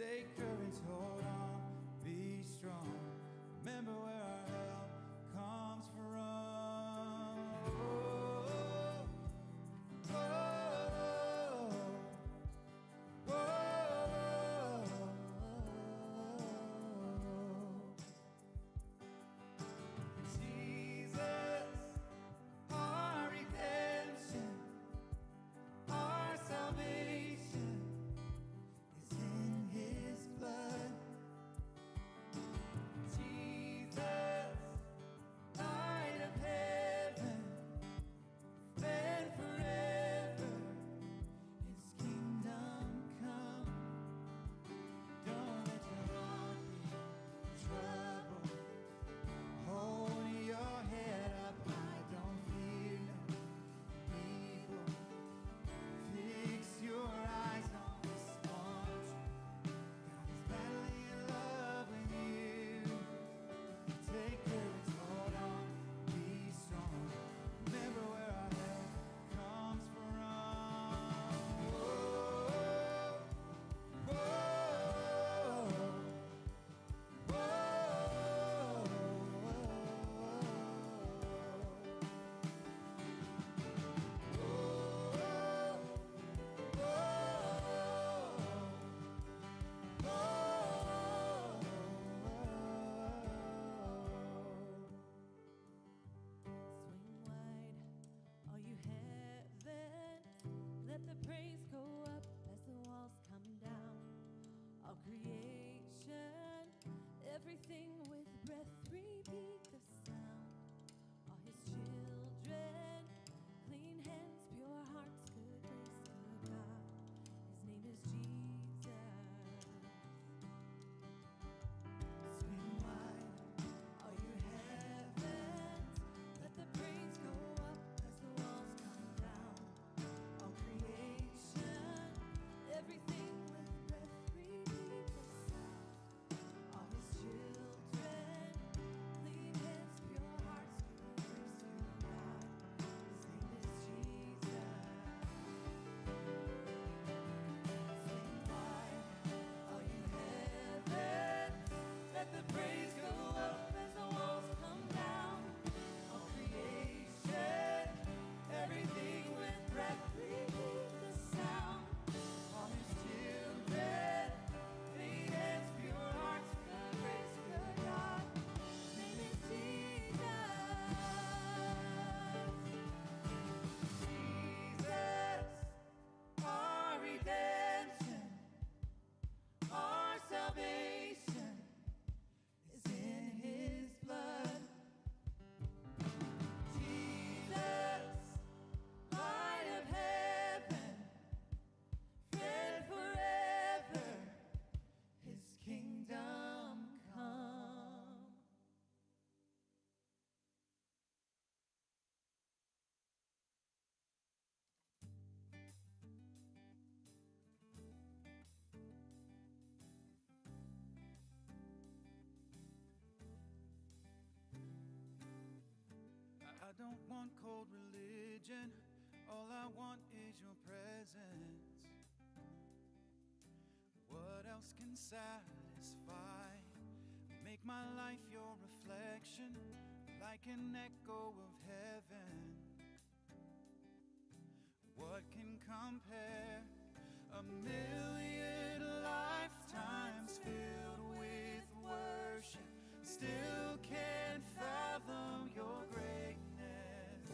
Take courage, hold on, be strong. Remember where our help comes from. Oh, oh, oh, oh. Jesus, our redemption, our salvation is in His blood. Jesus, light of heaven, then forever, His kingdom come. Don't let your heart be troubled. Hold your head up high, don't fear no evil. Fix your eyes on this one. God is battling in love with you. Take courage, hold on, be strong. Remember where our help comes from. Whoa, whoa, Swing wide, all you heavens. Let the praise go up as the walls come down. All creation, everything with breath, repeat the sound. All His children, clean hands, pure hearts, good grace, good God. His name is Jesus. swing wide, All you heavens, let the praise go up as the walls come down. All creation, everything with breath, repeat the sound. All His children, clean hands, pure hearts, good grace, good God. His name is Jesus. Swing wide, all you heavens, let the praise go up as the walls come down. All creation, everything with breath, repeat the sound. All His children, clean hands, pure hearts, good grace, good God. His name is Jesus. Jesus, our redemption, our salvation is in His blood. Jesus, light of heaven, then forever, His kingdom come. I don't want cold religion. All I want is your presence. What else can satisfy? Make my life your reflection, like an echo of heaven. What can compare? A million lifetimes filled with worship still can't fathom your greatness.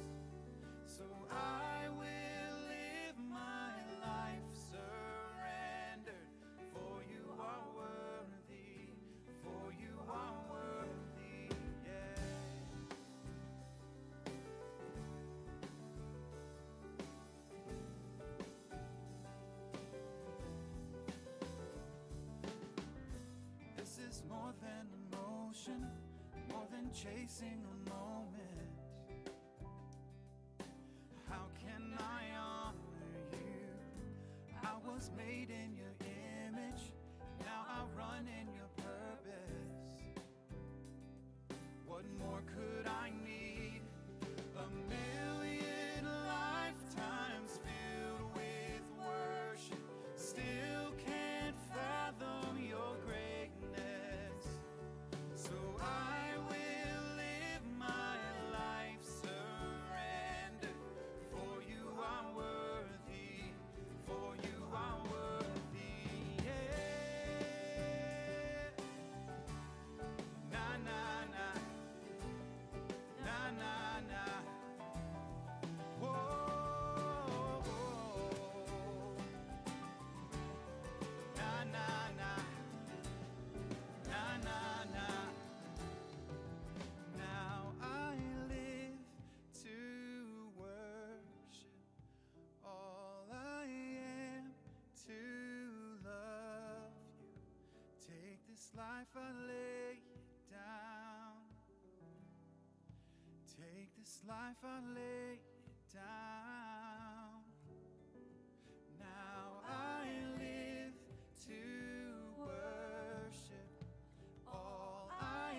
So I will live my life surrendered, for you are worthy, for you are worthy, yeah. This is more than emotion, more than chasing a moment. How can I honor you? I was made in your image, now I run in your purpose. What more could I need? A million lifetimes filled with worship still can't fathom life I lay it down. Take this life I lay it down. Now I live to worship. All I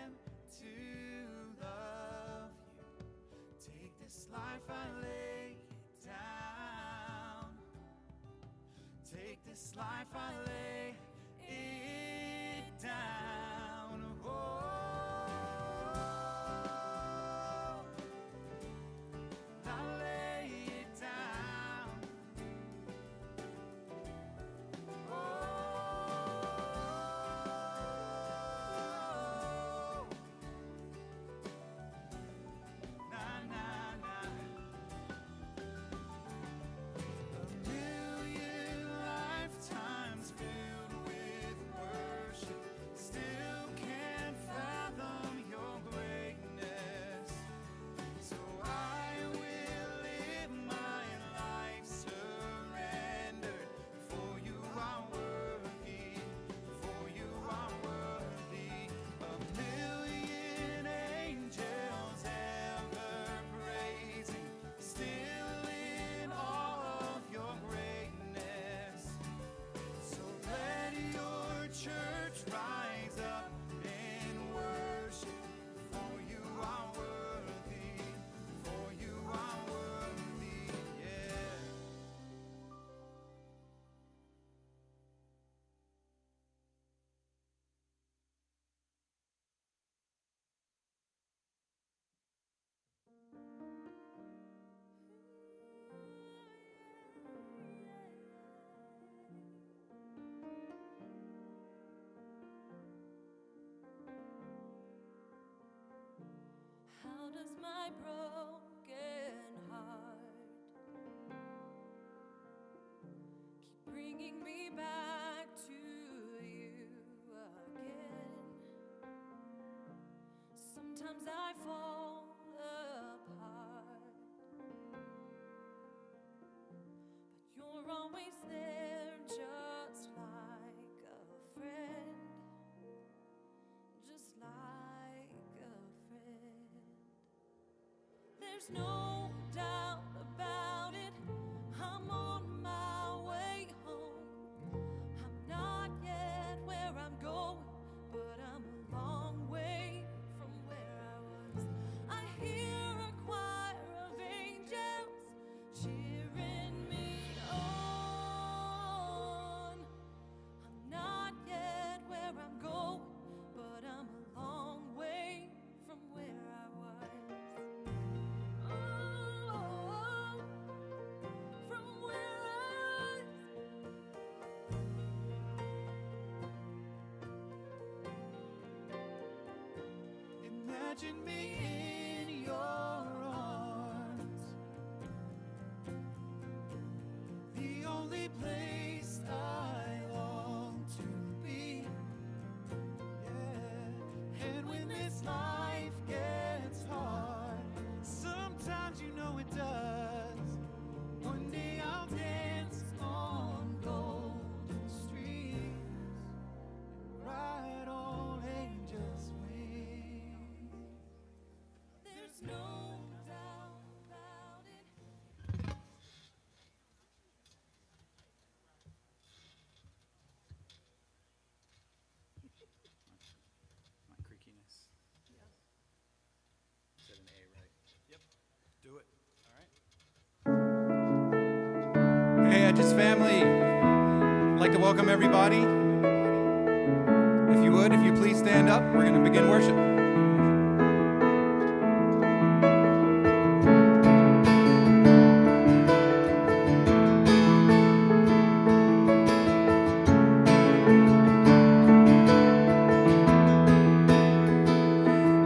am to love you. Take this life I lay it down. Take this life I lay it down. Oh, I lay it down. Oh, na na na. A million lifetimes filled with worship, still can't fathom your greatness. So I will live my life surrendered. For you are worthy, for you are worthy. A million angels ever praising, still in awe of your greatness. So let your church rise up and worship. For you are worthy, for you are worthy, yeah. How does my broken heart keep bringing me back to you again? Sometimes I fall apart, but you're always there, just like a friend, just like a friend. There's no doubt about it, I'm on my way home. I'm not yet where I'm going, but I'm a long way from where I was. I hear a choir of angels cheering me on. I'm not yet where I'm going, but I'm a long way from where I was. Oh, from where I Imagine me in your arms, the only place I long to be. Yeah. And when this life gets hard, sometimes you know it does. One day I'll dance on golden streets and ride on angels' wings. There's no doubt about it. My creakiness. Is that an A, right? Yep. Do it. All right. Hey, Edges family. I'd like to welcome everybody. If you please stand up, we're going to begin worship.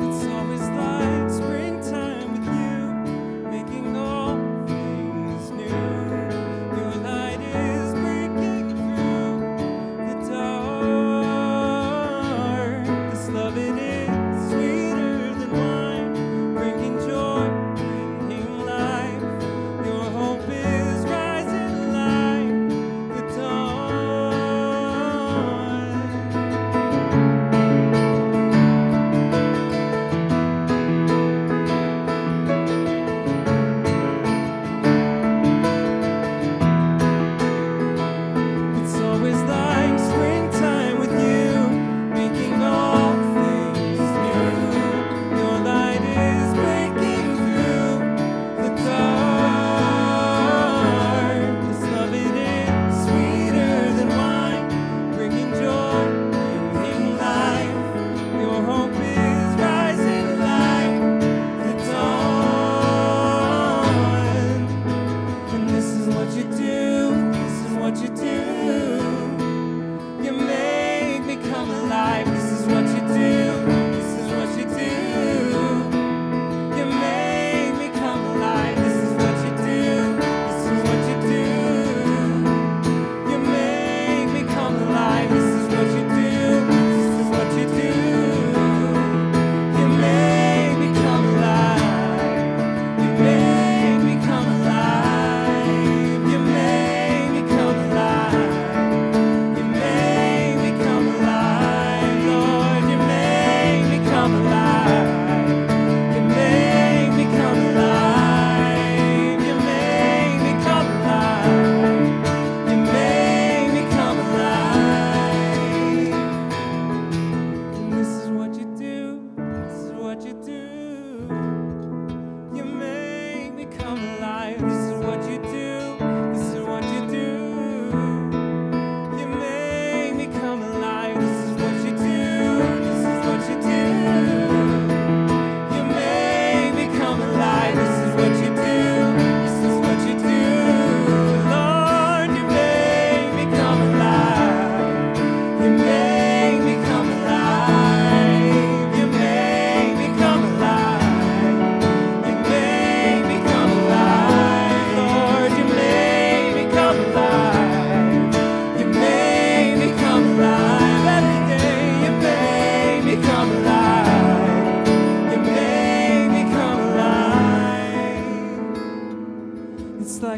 It's always like springtime with you, making all things new. Your light is breaking through the dark. This love, it is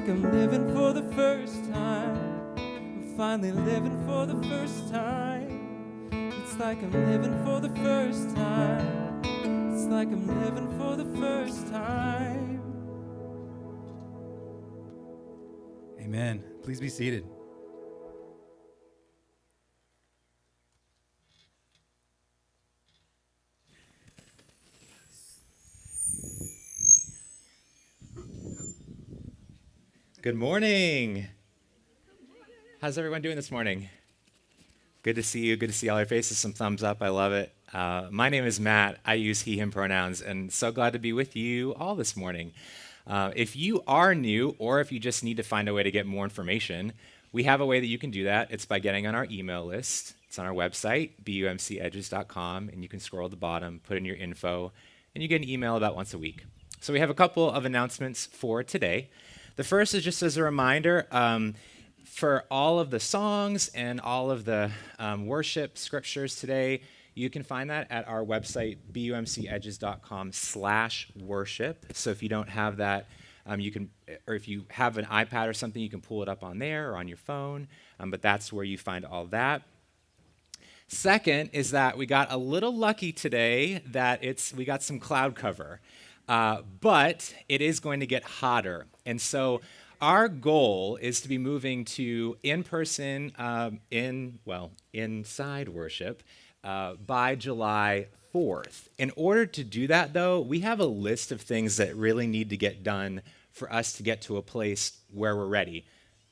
like I'm living for the first time. I'm finally living for the first time. It's like I'm living for the first time. It's like I'm living for the first time. Amen. Please be seated. Good morning. How's everyone doing this morning? Good to see you. Good to see all your faces. Some thumbs up. I love it. My name is Matt. I use he, him pronouns, and so glad to be with you all this morning. If you are new, or if you just need to find a way to get more information, we have a way that you can do that. It's by getting on our email list. It's on our website, bumcedges.com, and you can scroll at the bottom, put in your info, and you get an email about once a week. So we have a couple of announcements for today. The first is just as a reminder, for all of the songs and all of the worship scriptures today, you can find that at our website, bumcedges.com/worship. So if you don't have that, you can, or if you have an iPad or something, you can pull it up on there or on your phone, but that's where you find all that. Second is that we got a little lucky today that we got some cloud cover. But it is going to get hotter. And so our goal is to be moving to in-person, inside worship by July 4th. In order to do that, though, we have a list of things that really need to get done for us to get to a place where we're ready.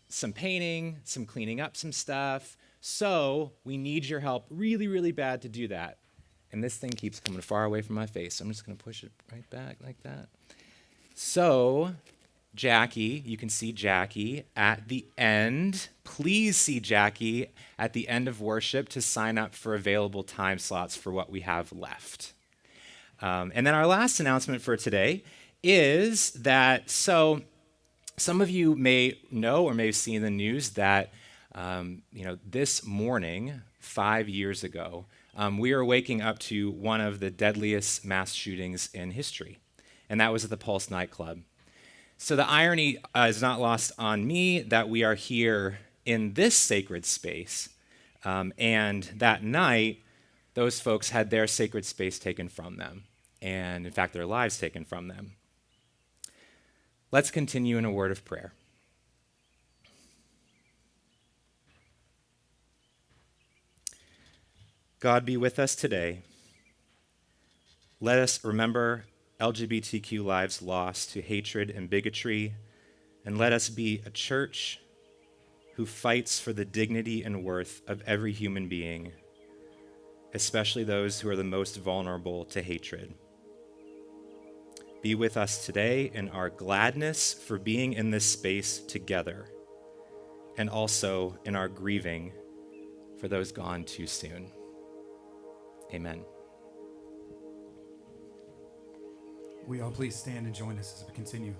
Some painting, some cleaning up some stuff. So we need your help really, really bad to do that. And this thing keeps coming far away from my face. So I'm just going to push it right back like that. So, Jackie, you can see Jackie at the end. Please see Jackie at the end of worship to sign up for available time slots for what we have left. And then our last announcement for today is that, so some of you may know or may have seen in the news that, this morning, 5 years ago, we are waking up to one of the deadliest mass shootings in history, and that was at the Pulse nightclub. So the irony is not lost on me that we are here in this sacred space, and that night, those folks had their sacred space taken from them, and in fact, their lives taken from them. Let's continue in a word of prayer. God, be with us today. Let us remember LGBTQ lives lost to hatred and bigotry, and let us be a church who fights for the dignity and worth of every human being, especially those who are the most vulnerable to hatred. Be with us today in our gladness for being in this space together, and also in our grieving for those gone too soon. Amen. Will you all please stand and join us as we continue?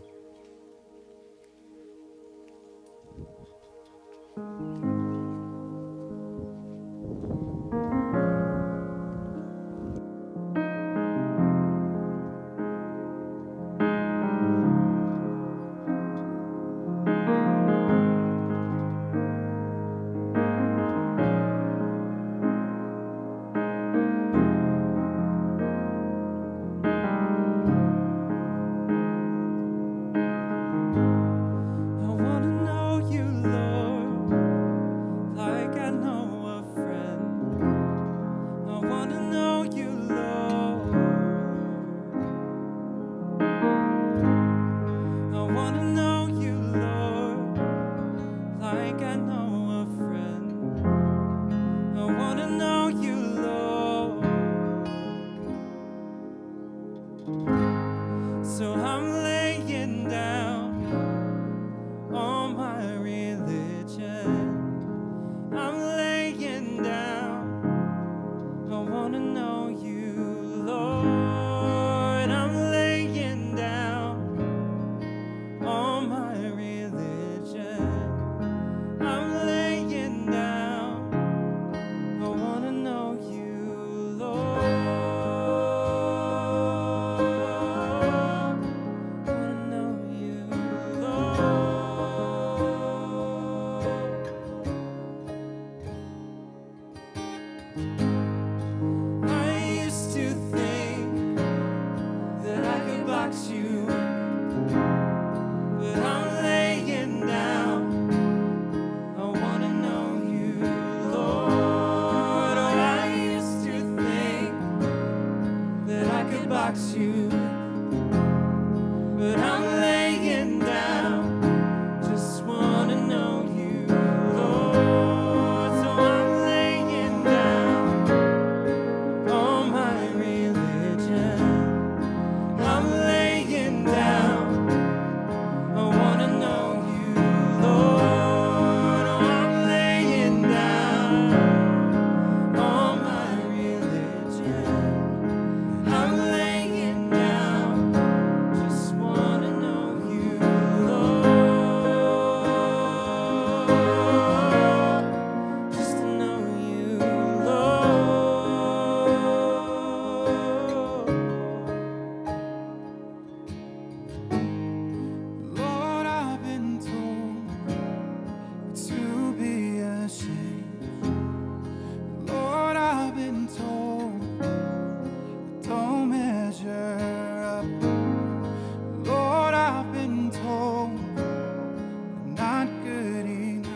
Lord, I've been told I'm not good enough,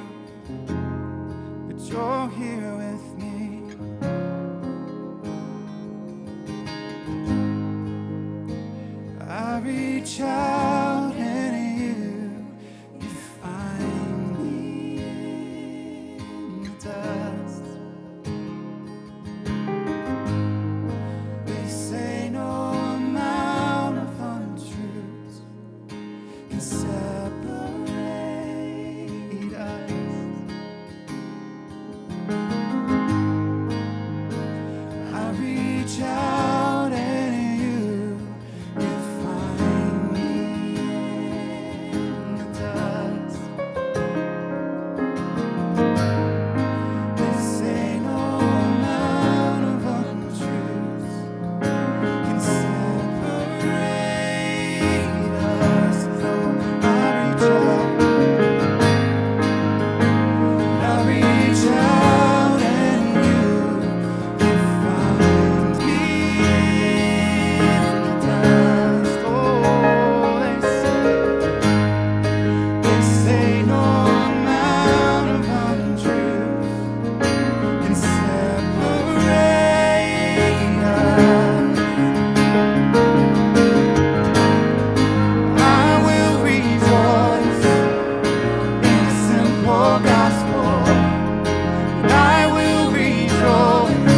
but you're here with me. I reach out and you find me in the dust. They say no amount of untruths can separate us. I reach out and you find me in the dust. They say no amount of untruths can separate us. So I reach out and you find me in the dust. Oh, they say no amount of untruths can separate us. I will rejoice in the simple gospel. I will rejoice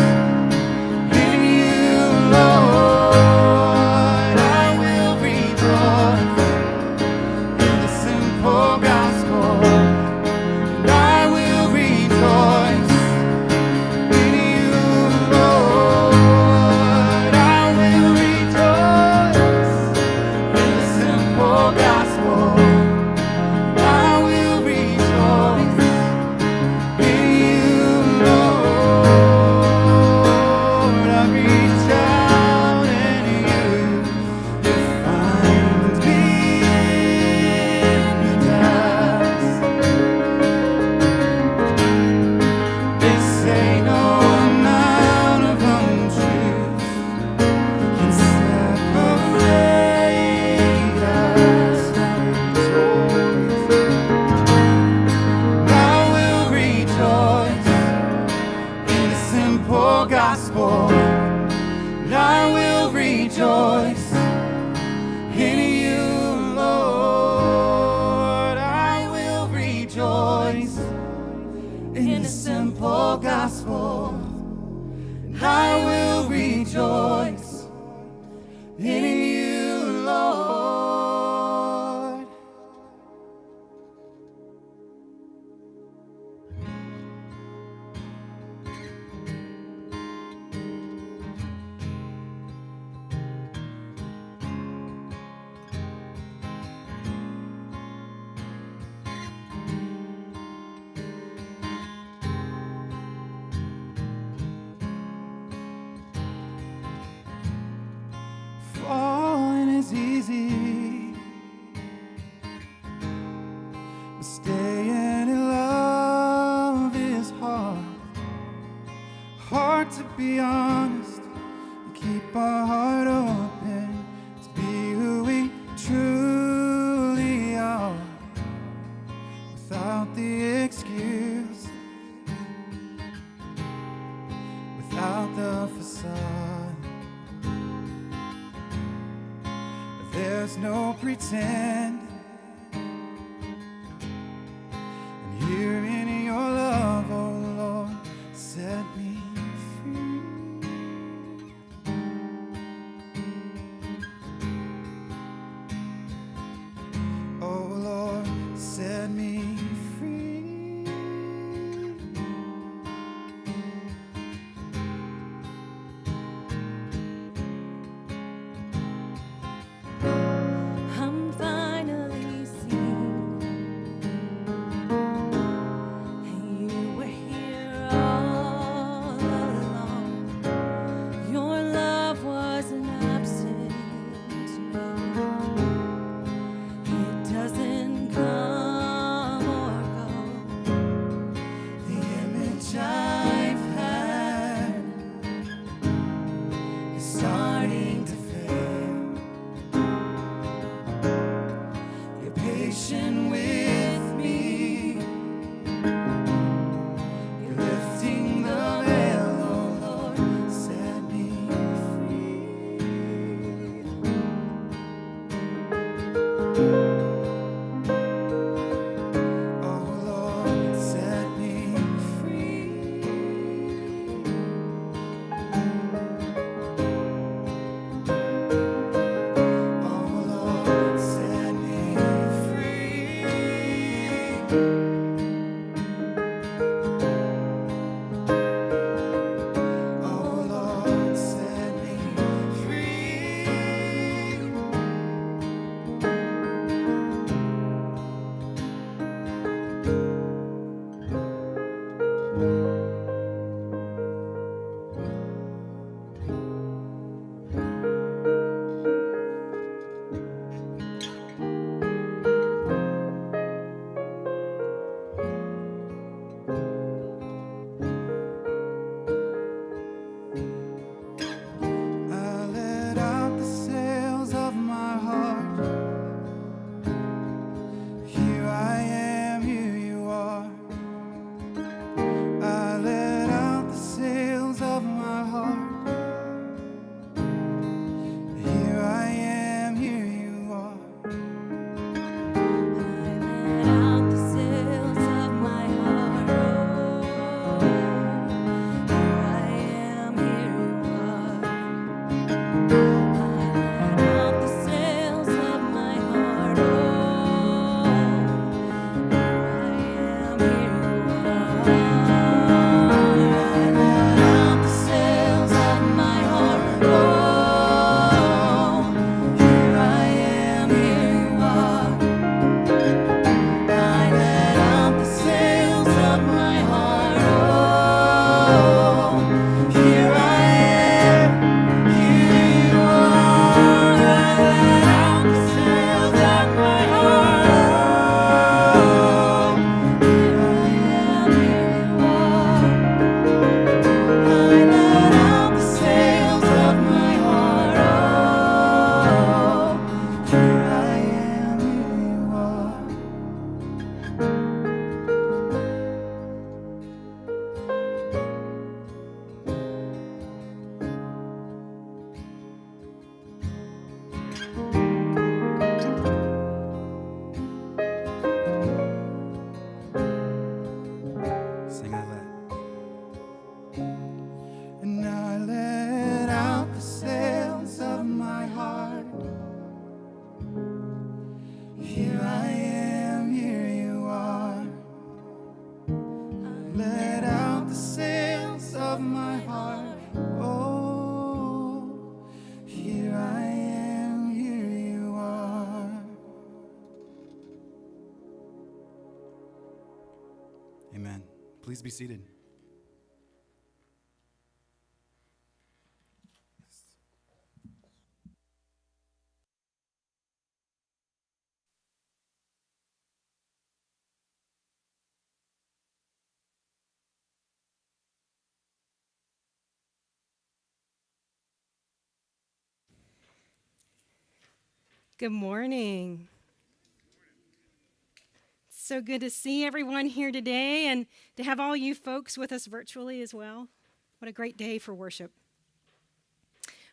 in you, Lord. I will rejoice in the simple gospel. I will rejoice in you, Lord. I will rejoice in the simple gospel. I will rejoice in you, Lord. I reach out and you find me in the dust. They say no amount of untruths can separate us. I will rejoice in the simple gospel. I will rejoice in you, Lord. I will rejoice in the simple gospel. I will rejoice in you, Lord. Falling is easy, but staying in love is hard. Hard to be honest and keep our heart open to be who we truly are, without the excuse, without the facade. There's no pretend. I'm here in your love, oh Lord, set me free. Oh Lord, set me free. I'm finally Please be seated. Good morning. It's so good to see everyone here today and to have all you folks with us virtually as well. What a great day for worship.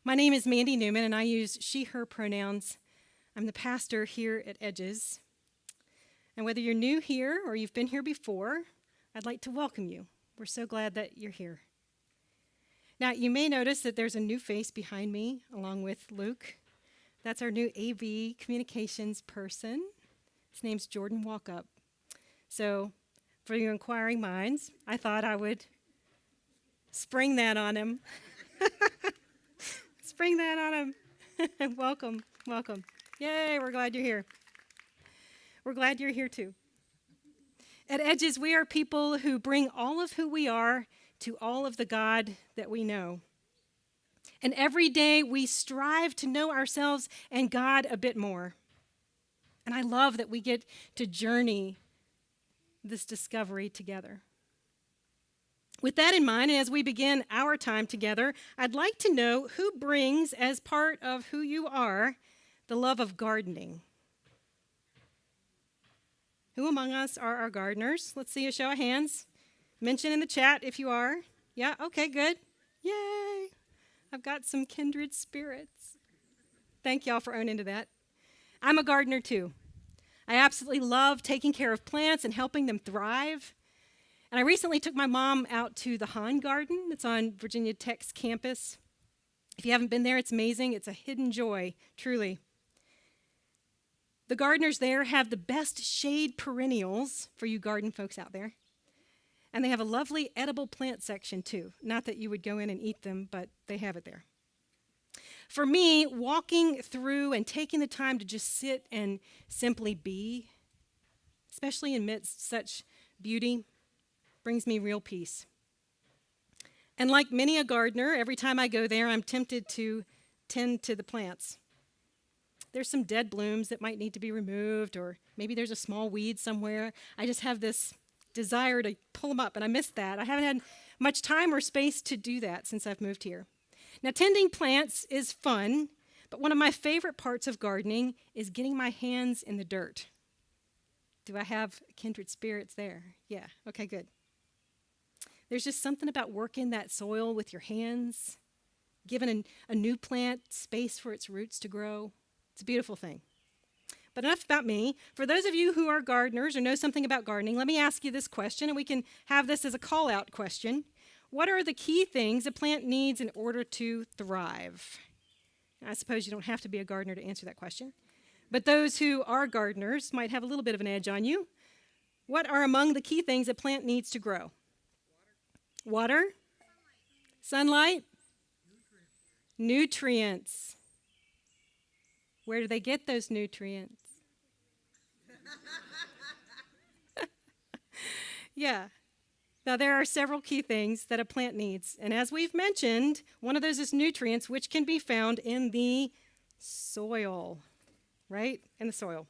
My name is Mandy Newman, and I use she, her pronouns. I'm the pastor here at Edges. And whether you're new here or you've been here before, I'd like to welcome you. We're so glad that you're here. Now, you may notice that there's a new face behind me, along with Luke. That's our new AV communications person. His name's Jordan Walkup. So, for your inquiring minds, I thought I would spring that on him. Spring that on him. Welcome, welcome. Yay, we're glad you're here. We're glad you're here too. At Edges, we are people who bring all of who we are to all of the God that we know. And every day we strive to know ourselves and God a bit more. And I love that we get to journey this discovery together. With that in mind, and as we begin our time together, I'd like to know who brings, as part of who you are, the love of gardening. Who among us are our gardeners? Let's see a show of hands. Mention in the chat if you are. Yeah, okay, good. Yay! I've got some kindred spirits. Thank y'all for owning to that. I'm a gardener too. I absolutely love taking care of plants and helping them thrive. And I recently took my mom out to the Hahn Garden. It's on Virginia Tech's campus. If you haven't been there, it's amazing. It's a hidden joy, truly. The gardeners there have the best shade perennials for you garden folks out there. And they have a lovely edible plant section too. Not that you would go in and eat them, but they have it there. For me, walking through and taking the time to just sit and simply be, especially amidst such beauty, brings me real peace. And like many a gardener, every time I go there, I'm tempted to tend to the plants. There's some dead blooms that might need to be removed, or maybe there's a small weed somewhere. I just have this desire to pull them up, and I missed that. I haven't had much time or space to do that since I've moved here. Now, tending plants is fun, but one of my favorite parts of gardening is getting my hands in the dirt. Do I have kindred spirits there? Yeah, okay, good. There's just something about working that soil with your hands, giving a new plant space for its roots to grow. It's a beautiful thing. But enough about me. For those of you who are gardeners or know something about gardening, let me ask you this question, and we can have this as a call-out question. What are the key things a plant needs in order to thrive? I suppose you don't have to be a gardener to answer that question. But those who are gardeners might have a little bit of an edge on you. What are among the key things a plant needs to grow? Water? Sunlight? Nutrients. Where do they get those nutrients? Yeah. Now, there are several key things that a plant needs. And as we've mentioned, one of those is nutrients, which can be found in the soil, right? In the soil.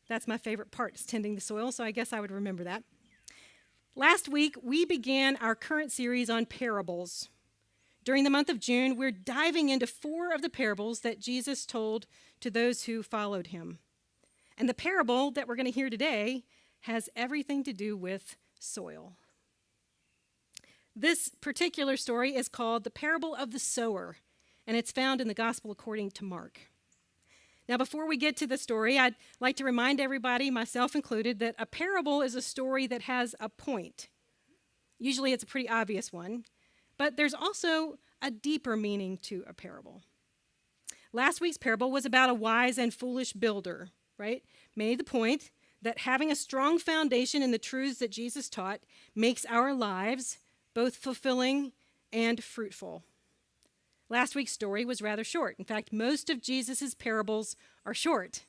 That's my favorite part, is tending the soil, so I guess I would remember that. Last week, we began our current series on parables. During the month of June, we're diving into 4 of the parables that Jesus told to those who followed him. And the parable that we're going to hear today has everything to do with soil. This particular story is called the parable of the sower, and it's found in the Gospel according to Mark. Now, before we get to the story, I'd like to remind everybody, myself included, that a parable is a story that has a point. Usually it's a pretty obvious one, but there's also a deeper meaning to a parable. Last week's parable was about a wise and foolish builder, right? Made the point that having a strong foundation in the truths that Jesus taught makes our lives both fulfilling and fruitful. Last week's story was rather short. In fact, most of Jesus' parables are short,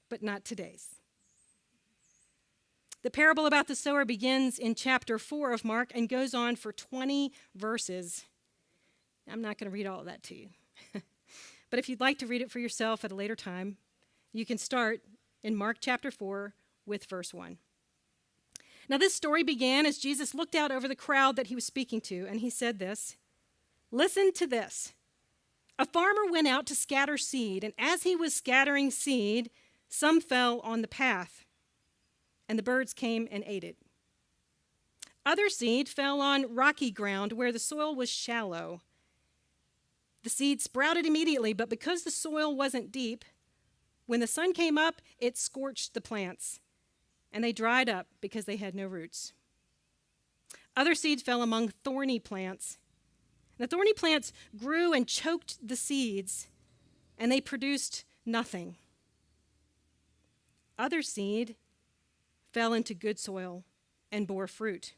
but not today's. The parable about the sower begins in chapter 4 of Mark and goes on for 20 verses. I'm not going to read all of that to you. But if you'd like to read it for yourself at a later time, you can start in Mark chapter 4 with verse 1. Now, this story began as Jesus looked out over the crowd that he was speaking to, and he said this, "Listen to this. A farmer went out to scatter seed, and as he was scattering seed, some fell on the path, and the birds came and ate it. Other seed fell on rocky ground where the soil was shallow. The seed sprouted immediately, but because the soil wasn't deep, when the sun came up, it scorched the plants, and they dried up because they had no roots. Other seed fell among thorny plants. The thorny plants grew and choked the seeds, and they produced nothing. Other seed fell into good soil and bore fruit.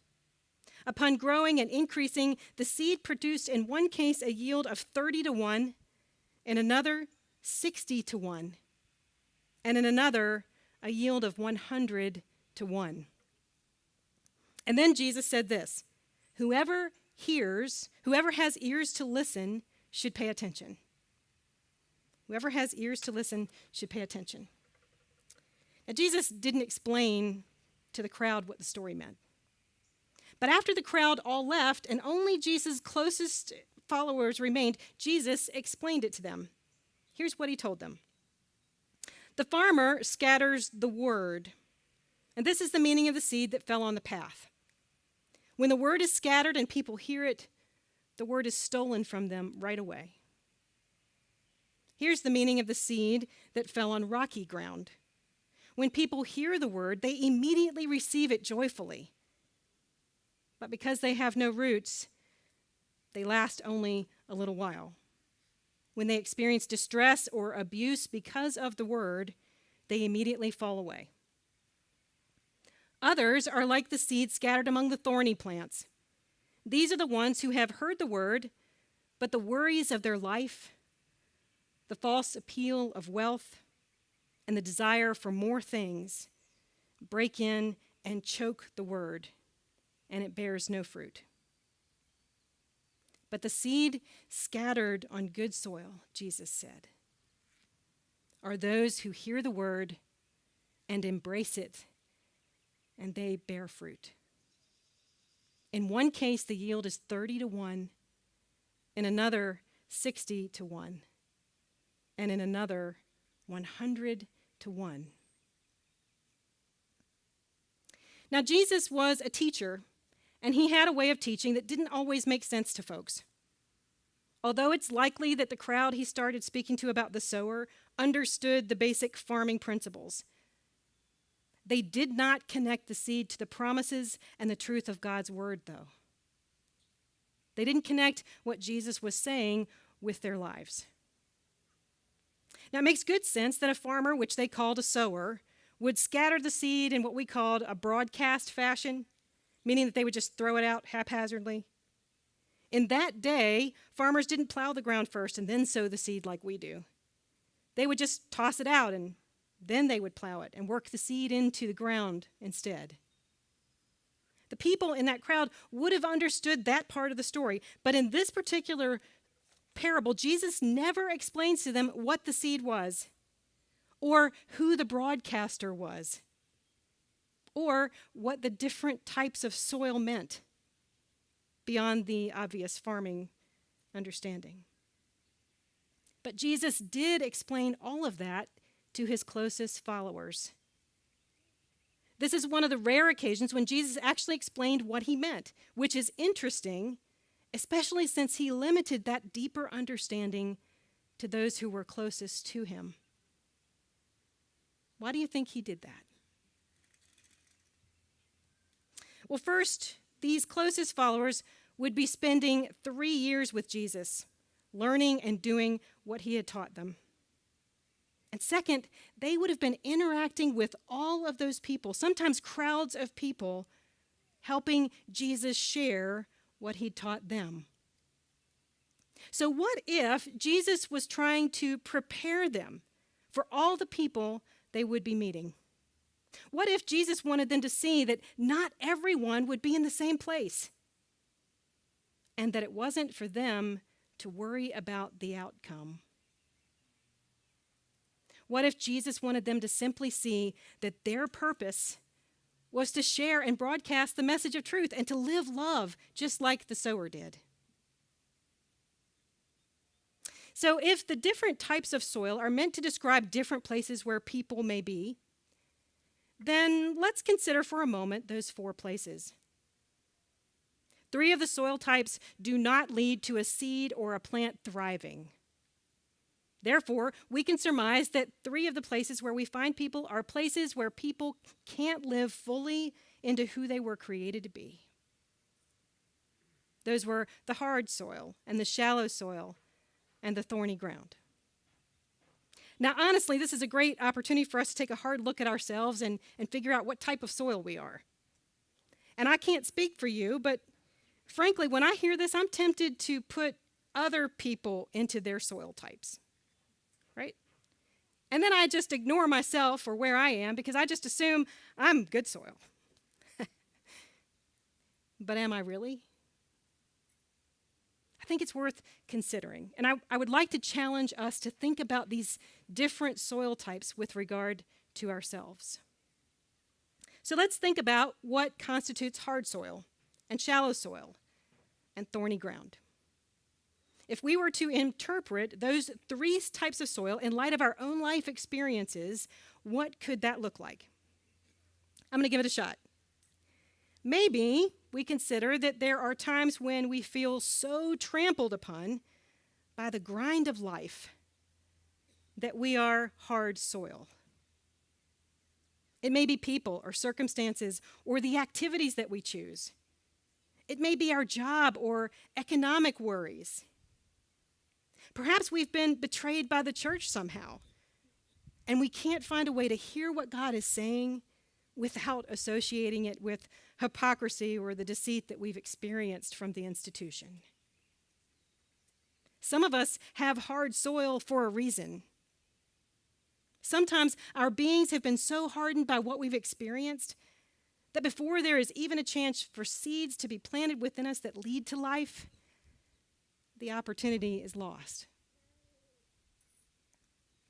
Upon growing and increasing, the seed produced in one case a yield of 30 to 1, in another 60 to 1, and in another a yield of 100 to 1. And then Jesus said this, whoever has ears to listen should pay attention. Whoever has ears to listen should pay attention. Now, Jesus didn't explain to the crowd what the story meant. But after the crowd all left and only Jesus' closest followers remained, Jesus explained it to them. Here's what he told them. The farmer scatters the word, and this is the meaning of the seed that fell on the path. When the word is scattered and people hear it, the word is stolen from them right away. Here's the meaning of the seed that fell on rocky ground. When people hear the word, they immediately receive it joyfully. But because they have no roots, they last only a little while. When they experience distress or abuse because of the word, they immediately fall away. Others are like the seed scattered among the thorny plants. These are the ones who have heard the word, but the worries of their life, the false appeal of wealth, and the desire for more things break in and choke the word, and it bears no fruit. But the seed scattered on good soil, Jesus said, are those who hear the word and embrace it, and they bear fruit. In one case, the yield is 30 to 1, in another 60 to 1, and in another 100 to 1. Now, Jesus was a teacher, and he had a way of teaching that didn't always make sense to folks. Although it's likely that the crowd he started speaking to about the sower understood the basic farming principles, they did not connect the seed to the promises and the truth of God's word, though. They didn't connect what Jesus was saying with their lives. Now, it makes good sense that a farmer, which they called a sower, would scatter the seed in what we called a broadcast fashion, meaning that they would just throw it out haphazardly. In that day, farmers didn't plow the ground first and then sow the seed like we do. They would just toss it out and then they would plow it and work the seed into the ground instead. The people in that crowd would have understood that part of the story, but in this particular parable, Jesus never explains to them what the seed was, or who the broadcaster was, or what the different types of soil meant beyond the obvious farming understanding. But Jesus did explain all of that to his closest followers. This is one of the rare occasions when Jesus actually explained what he meant, which is interesting, especially since he limited that deeper understanding to those who were closest to him. Why do you think he did that? Well, first, these closest followers would be spending 3 years with Jesus, learning and doing what he had taught them. And second, they would have been interacting with all of those people, sometimes crowds of people, helping Jesus share what he'd taught them. So what if Jesus was trying to prepare them for all the people they would be meeting? What if Jesus wanted them to see that not everyone would be in the same place and that it wasn't for them to worry about the outcome? What if Jesus wanted them to simply see that their purpose was to share and broadcast the message of truth and to live love just like the sower did? So if the different types of soil are meant to describe different places where people may be, then let's consider for a moment those 4 places. 3 of the soil types do not lead to a seed or a plant thriving. Therefore, we can surmise that 3 of the places where we find people are places where people can't live fully into who they were created to be. Those were the hard soil and the shallow soil and the thorny ground. Now, honestly, this is a great opportunity for us to take a hard look at ourselves and figure out what type of soil we are. And I can't speak for you, but frankly, when I hear this, I'm tempted to put other people into their soil types, right? And then I just ignore myself or where I am because I just assume I'm good soil. But am I really? I think it's worth considering. And I would like to challenge us to think about these different soil types with regard to ourselves. So let's think about what constitutes hard soil and shallow soil and thorny ground. If we were to interpret those 3 types of soil in light of our own life experiences, what could that look like? I'm going to give it a shot. Maybe we consider that there are times when we feel so trampled upon by the grind of life that we are hard soil. It may be people or circumstances or the activities that we choose. It may be our job or economic worries. Perhaps we've been betrayed by the church somehow, and we can't find a way to hear what God is saying without associating it with hypocrisy or the deceit that we've experienced from the institution. Some of us have hard soil for a reason. Sometimes our beings have been so hardened by what we've experienced that before there is even a chance for seeds to be planted within us that lead to life, the opportunity is lost.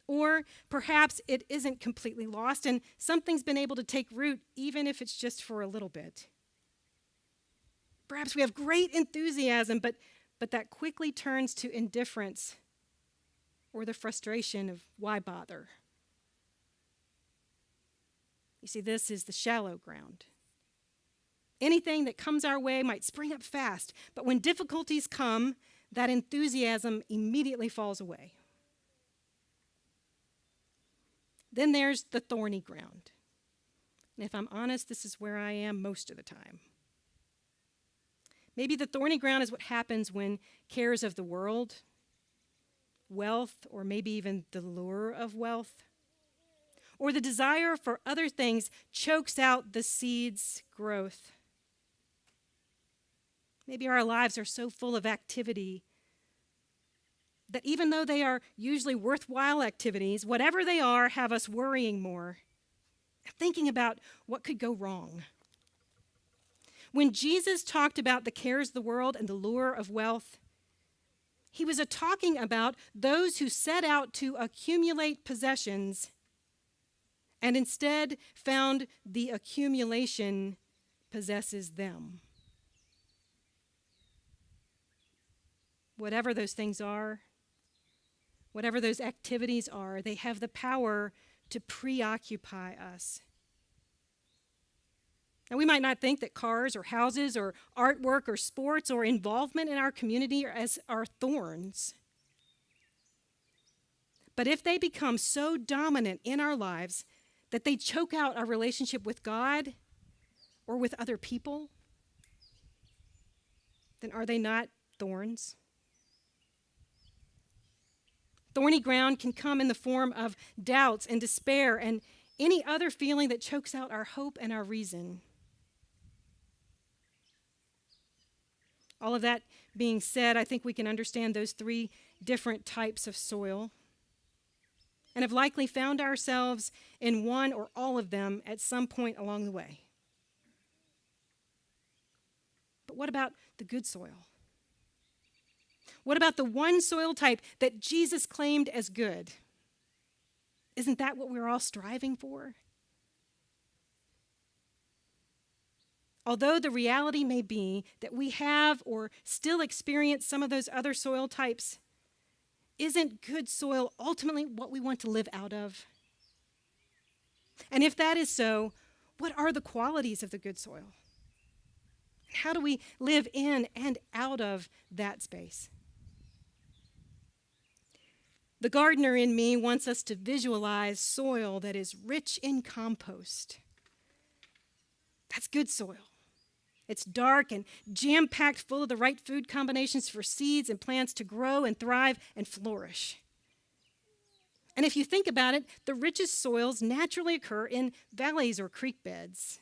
Or perhaps it isn't completely lost and something's been able to take root even if it's just for a little bit. Perhaps we have great enthusiasm, but that quickly turns to indifference or the frustration of why bother. You see, this is the shallow ground. Anything that comes our way might spring up fast, but when difficulties come, that enthusiasm immediately falls away. Then there's the thorny ground. And if I'm honest, this is where I am most of the time. Maybe the thorny ground is what happens when cares of the world, wealth, or maybe even the lure of wealth, or the desire for other things chokes out the seed's growth. Maybe our lives are so full of activity that even though they are usually worthwhile activities, whatever they are, have us worrying more, thinking about what could go wrong. When Jesus talked about the cares of the world and the lure of wealth, he was talking about those who set out to accumulate possessions and instead found the accumulation possesses them. Whatever those things are, whatever those activities are, they have the power to preoccupy us. Now, we might not think that cars or houses or artwork or sports or involvement in our community are thorns. But if they become so dominant in our lives that they choke out our relationship with God or with other people, then are they not thorns? Thorny ground can come in the form of doubts and despair and any other feeling that chokes out our hope and our reason. All of that being said, I think we can understand those 3 different types of soil. and have likely found ourselves in one or all of them at some point along the way. But what about the good soil? What about the one soil type that Jesus claimed as good? Isn't that what we're all striving for? Although the reality may be that we have or still experience some of those other soil types, isn't good soil ultimately what we want to live out of? And if that is so, what are the qualities of the good soil? How do we live in and out of that space? The gardener in me wants us to visualize soil that is rich in compost. That's good soil. It's dark and jam-packed full of the right food combinations for seeds and plants to grow and thrive and flourish. And if you think about it, the richest soils naturally occur in valleys or creek beds.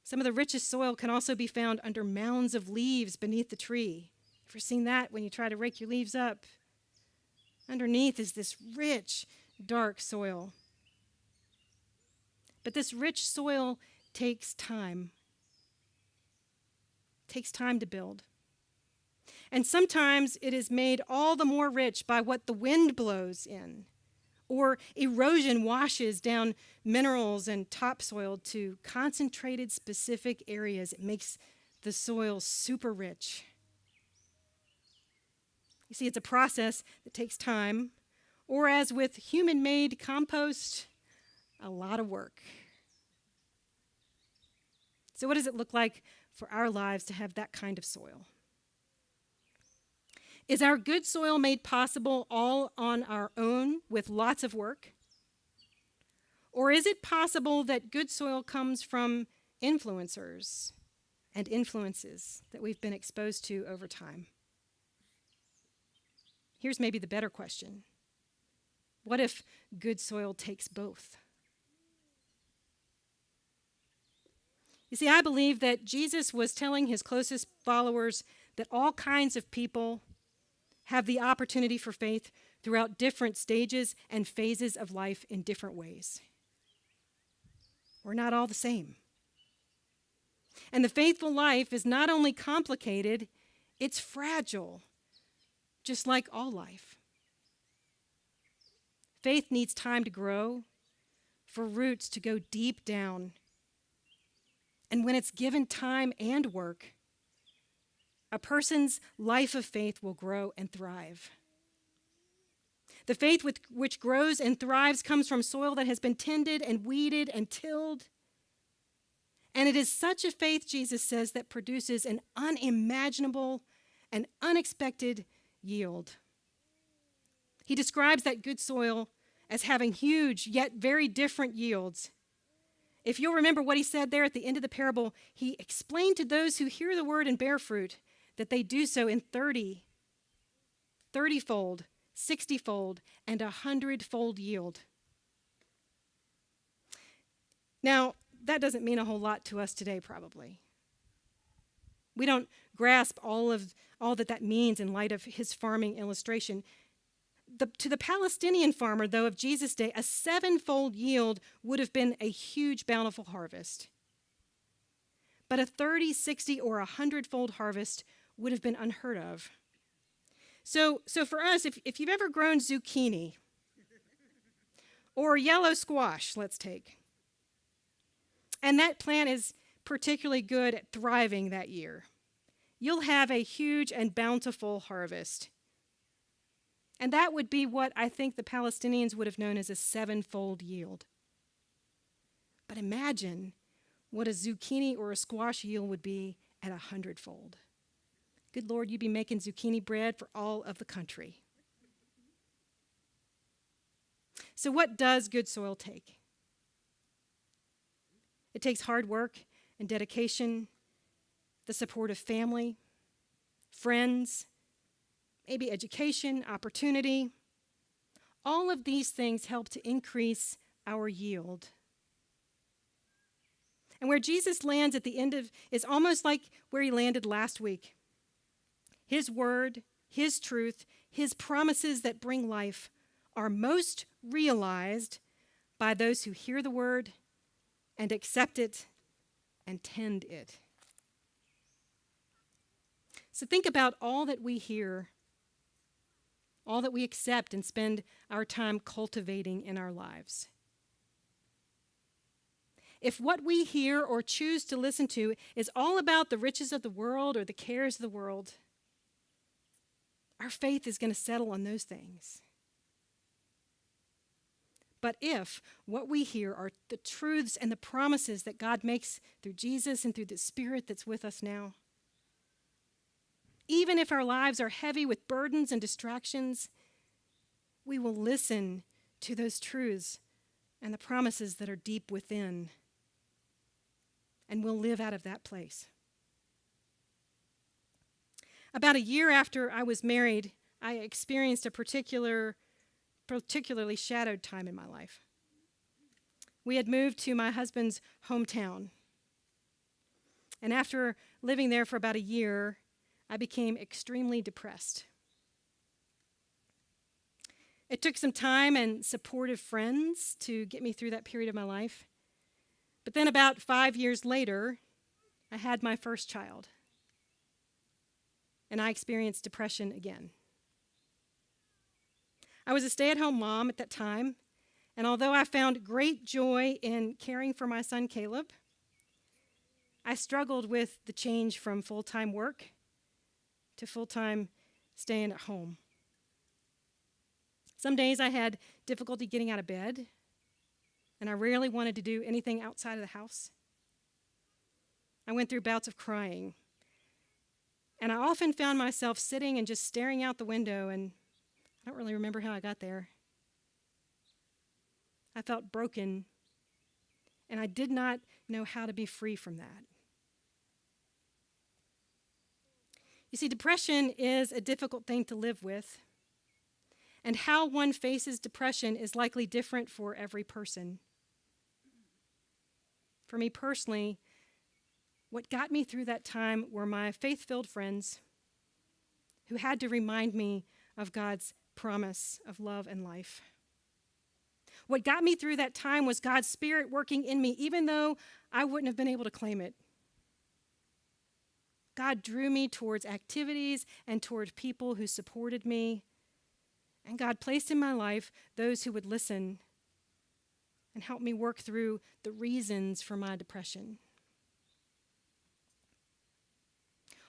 Some of the richest soil can also be found under mounds of leaves beneath the tree. Ever seen that when you try to rake your leaves up? Underneath is this rich, dark soil. But this rich soil takes time. It takes time to build. And sometimes it is made all the more rich by what the wind blows in, or erosion washes down minerals and topsoil to concentrated specific areas. It makes the soil super rich. You see, it's a process that takes time, or as with human-made compost, a lot of work. So what does it look like for our lives to have that kind of soil? Is our good soil made possible all on our own with lots of work? Or is it possible that good soil comes from influencers and influences that we've been exposed to over time? Here's maybe the better question. What if good soil takes both? You see, I believe that Jesus was telling his closest followers that all kinds of people have the opportunity for faith throughout different stages and phases of life in different ways. We're not all the same. And the faithful life is not only complicated, it's fragile, just like all life. Faith needs time to grow, for roots to go deep down. And when it's given time and work, a person's life of faith will grow and thrive. The faith which grows and thrives comes from soil that has been tended and weeded and tilled. And it is such a faith, Jesus says, that produces an unimaginable and unexpected yield. He describes that good soil as having huge yet very different yields. If you'll remember what he said there at the end of the parable, he explained to those who hear the word and bear fruit that they do so in 30-fold, 60-fold, and 100-fold yield. Now, that doesn't mean a whole lot to us today, probably. We don't grasp all that means in light of his farming illustration. To the Palestinian farmer, though, of Jesus' day, a 7-fold yield would have been a huge, bountiful harvest. But a 30, 60, or 100-fold harvest would have been unheard of. So for us, if you've ever grown zucchini or yellow squash, let's take, and that plant is particularly good at thriving that year, you'll have a huge and bountiful harvest. And that would be what I think the Palestinians would have known as a 7-fold yield. But imagine what a zucchini or a squash yield would be at 100-fold. Good Lord, you'd be making zucchini bread for all of the country. So what does good soil take? It takes hard work and dedication, the support of family, friends, maybe education, opportunity. All of these things help to increase our yield. And where Jesus lands at the end is almost like where he landed last week. His word, his truth, his promises that bring life are most realized by those who hear the word and accept it and tend it. So think about all that we hear, all that we accept and spend our time cultivating in our lives. If what we hear or choose to listen to is all about the riches of the world or the cares of the world, our faith is going to settle on those things. But if what we hear are the truths and the promises that God makes through Jesus and through the Spirit that's with us now, even if our lives are heavy with burdens and distractions, we will listen to those truths and the promises that are deep within, and we'll live out of that place. About a year after I was married, I experienced a particularly shadowed time in my life. We had moved to my husband's hometown. And after living there for about a year, I became extremely depressed. It took some time and supportive friends to get me through that period of my life. But then about 5 years later, I had my first child. And I experienced depression again. I was a stay-at-home mom at that time, and although I found great joy in caring for my son Caleb, I struggled with the change from full-time work to full-time staying at home. Some days I had difficulty getting out of bed, and I rarely wanted to do anything outside of the house. I went through bouts of crying, and I often found myself sitting and just staring out the window, and I don't really remember how I got there. I felt broken, and I did not know how to be free from that. You see, depression is a difficult thing to live with, and how one faces depression is likely different for every person. For me personally, what got me through that time were my faith-filled friends who had to remind me of God's promise of love and life. What got me through that time was God's Spirit working in me, even though I wouldn't have been able to claim it. God drew me towards activities and toward people who supported me. And God placed in my life those who would listen and help me work through the reasons for my depression.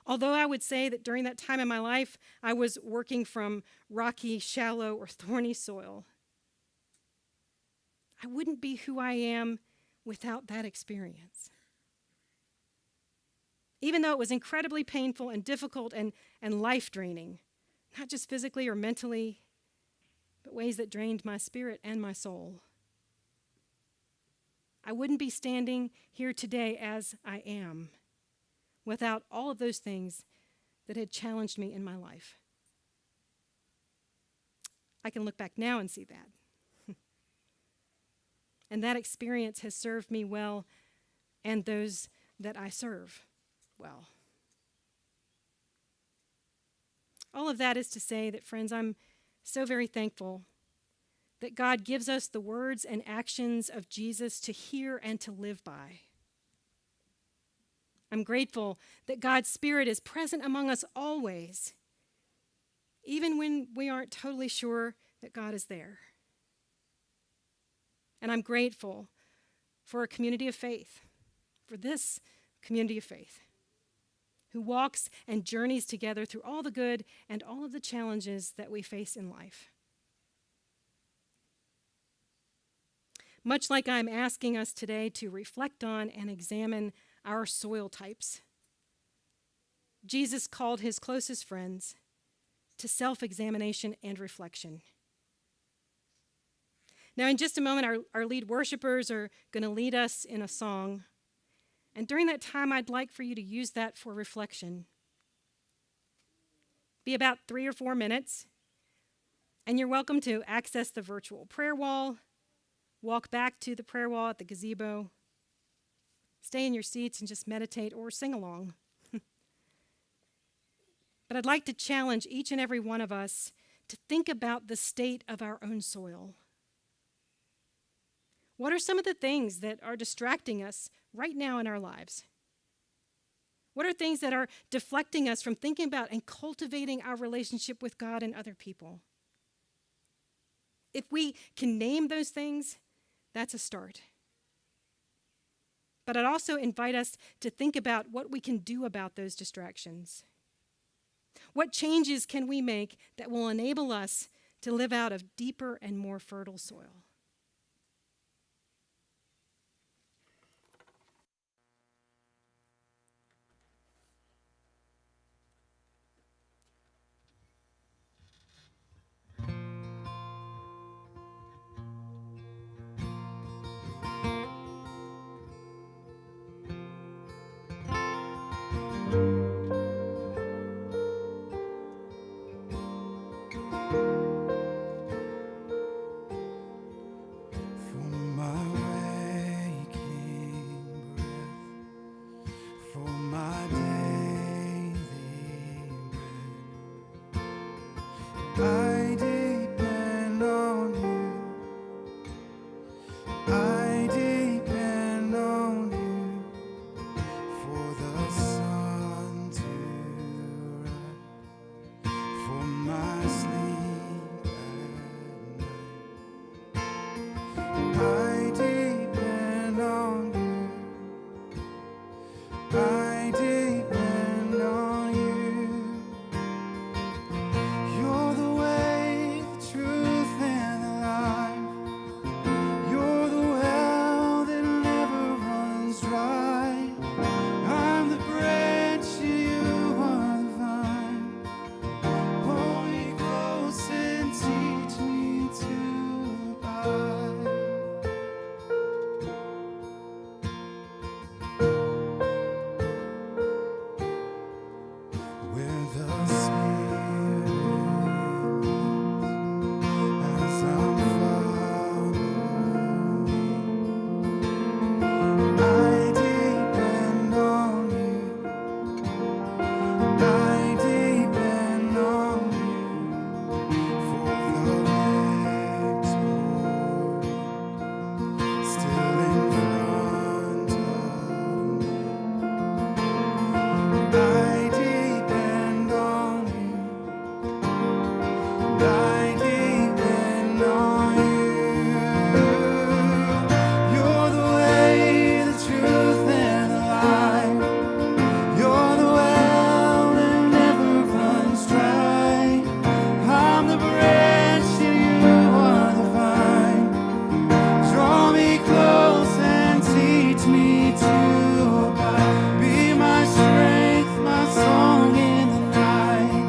Although I would say that during that time in my life, I was working from rocky, shallow, or thorny soil, I wouldn't be who I am without that experience. Even though it was incredibly painful and difficult and life-draining, not just physically or mentally, but ways that drained my spirit and my soul, I wouldn't be standing here today as I am without all of those things that had challenged me in my life. I can look back now and see that. And that experience has served me well, and those that I serve well. All of that is to say that, friends, I'm so very thankful that God gives us the words and actions of Jesus to hear and to live by. I'm grateful that God's Spirit is present among us always, even when we aren't totally sure that God is there. And I'm grateful for a community of faith, for this community of faith, who walks and journeys together through all the good and all of the challenges that we face in life. Much like I'm asking us today to reflect on and examine our soil types, Jesus called his closest friends to self-examination and reflection. Now, in just a moment, our lead worshipers are going to lead us in a song. And during that time, I'd like for you to use that for reflection. Be about 3 or 4 minutes. And you're welcome to access the virtual prayer wall, walk back to the prayer wall at the gazebo, stay in your seats and just meditate or sing along. But I'd like to challenge each and every one of us to think about the state of our own soil. What are some of the things that are distracting us right now in our lives? What are things that are deflecting us from thinking about and cultivating our relationship with God and other people? If we can name those things, that's a start. But I'd also invite us to think about what we can do about those distractions. What changes can we make that will enable us to live out of deeper and more fertile soil? I depend on you. I depend on you for the sun to rise, for my sleep at night. I depend on you. I depend on you. You're the way, the truth, and the life. You're the well that never runs dry. I'm the branch, you are the vine. Hold me close and teach me to abide. Where the Spirit as I'm following, I depend on you. I depend on you for the victory still in front of me. I depend on you. I depend on you. You're the way, the truth, and the life. You're the well that never runs dry. I'm the branch and you are the vine. Draw me close and teach me to abide. Be my strength, my song in the night.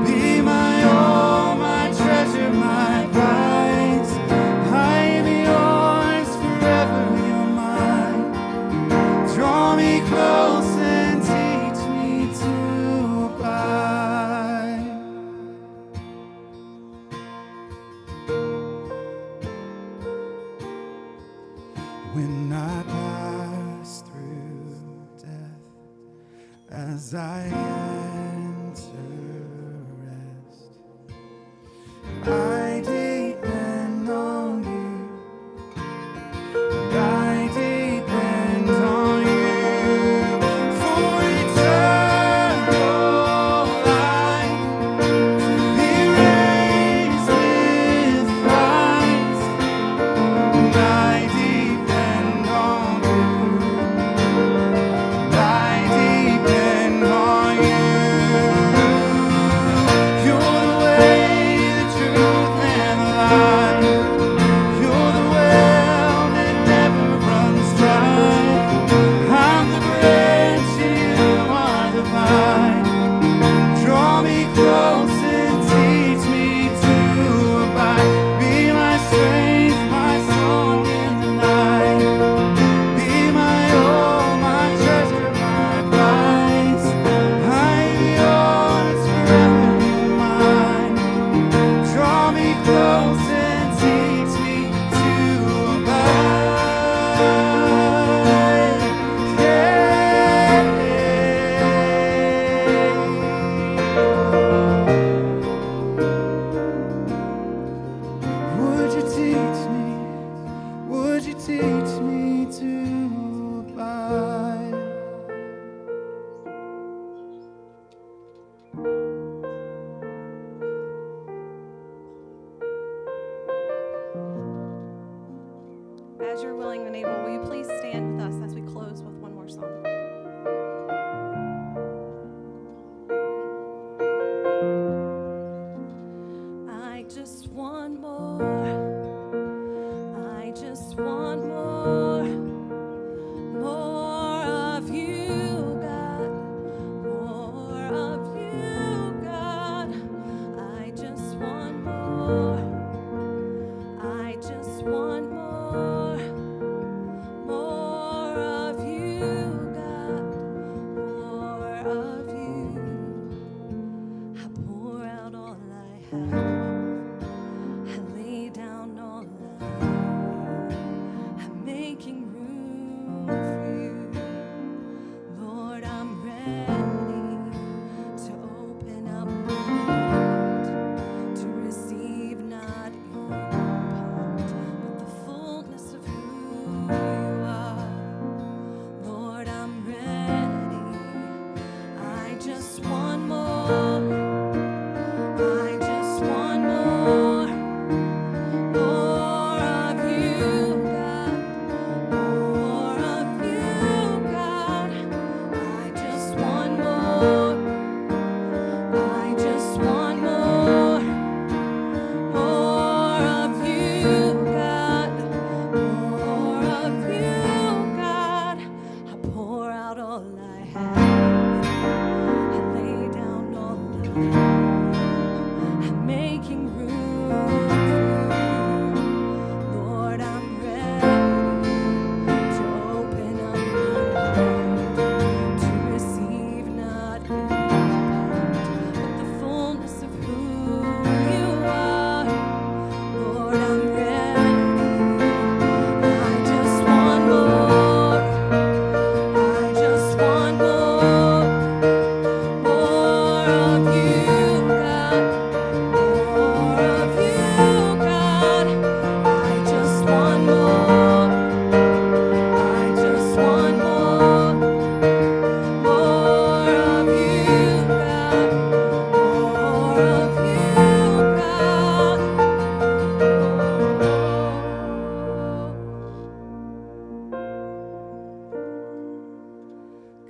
Be my all, my treasure, my prize. I am yours, forever you're mine. Draw me close and teach me to abide. When I pass through death, as I enter rest, I depend on you. I depend on you for eternal life, to be raised with Christ. I depend on you. I depend on you. as you're willing and able, will you please stand with us as we close with one more song? I just want more. I just want more. More of you, God. More of you, God. I just want more. I just want more. More of you, God. More of you. I pour out all I have. I lay down all I have. I'm making room for you. Lord, I'm ready to open up my heart to receive not in part, but the fullness of who you are. Lord, I'm ready. I just want more. I just want more. More of you, God. More of you, God. I just want more. I just want more. More of you, God. More of you, God. I pour out all I have. I lay down all I have. I'm making room for you. Lord, I'm ready to open up my heart to receive not in part, but the fullness of who you are. Lord, I'm ready. I just want more. I just want more. More of you, God. More of you, God. I just want more. I just want more. More of you, God. More of you, God.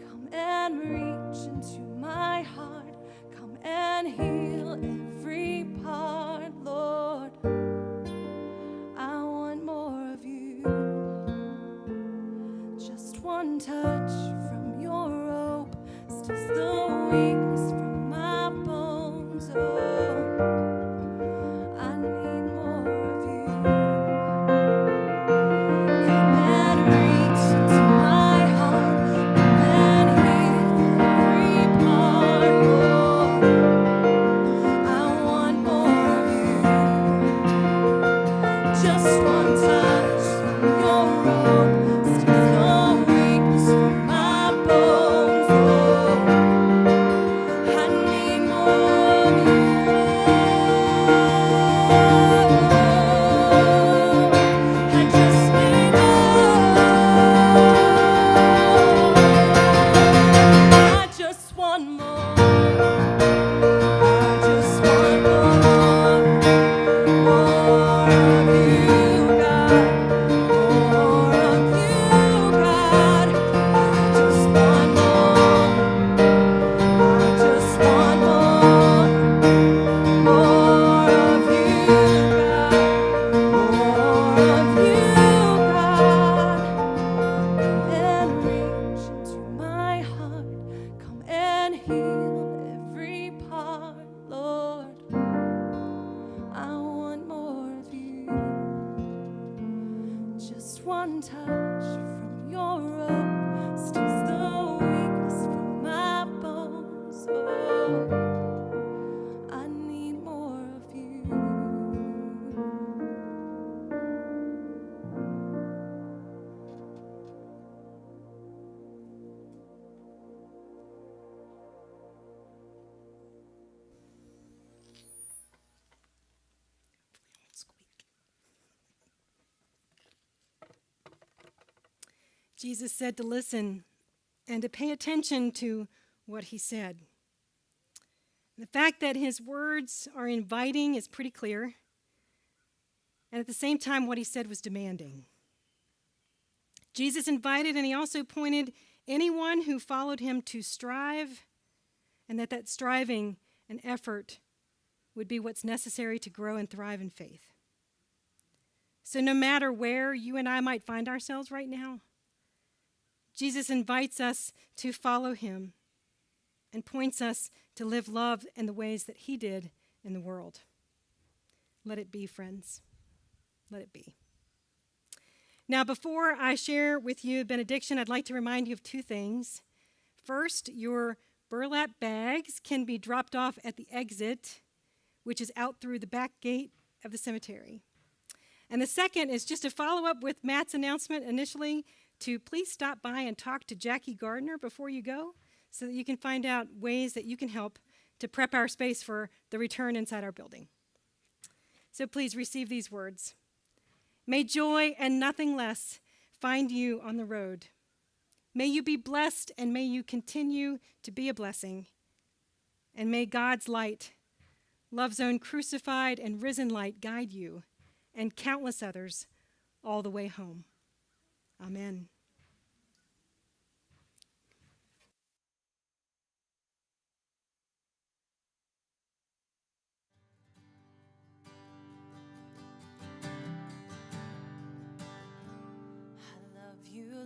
Come and reach into my heart. Come and heal every part, Lord. I want more of you. Just one touch from your robe stills the weakness from my bones. Oh, I need more of you. Come and reach into my heart. Come and heal every part, Lord. I want more of you. Just one touch from your robe stills the weakness from my bones. Oh, I need more of you. I just need more. I just want more. I just want more. More of you, God. More of you, God. I just want more. I just want more. More of you, God. More of you, God. Come and reach into my heart. Come and heal every part, Lord. I want more of you. Just one touch from your robe stills the weakness from my bones. Oh, I need more of you. Jesus said to listen and to pay attention to what he said. The fact that his words are inviting is pretty clear. And at the same time, what he said was demanding. Jesus invited and he also pointed anyone who followed him to strive, and that striving and effort would be what's necessary to grow and thrive in faith. So no matter where you and I might find ourselves right now, Jesus invites us to follow him and points us to live love in the ways that he did in the world. Let it be, friends. Let it be. Now, before I share with you benediction, I'd like to remind you of two things. First, your burlap bags can be dropped off at the exit, which is out through the back gate of the cemetery. And the second is just to follow up with Matt's announcement initially to please stop by and talk to Jackie Gardner before you go so that you can find out ways that you can help to prep our space for the return inside our building. So please receive these words. May joy and nothing less find you on the road. May you be blessed and may you continue to be a blessing. And may God's light, love's own crucified and risen light, guide you and countless others all the way home. Amen.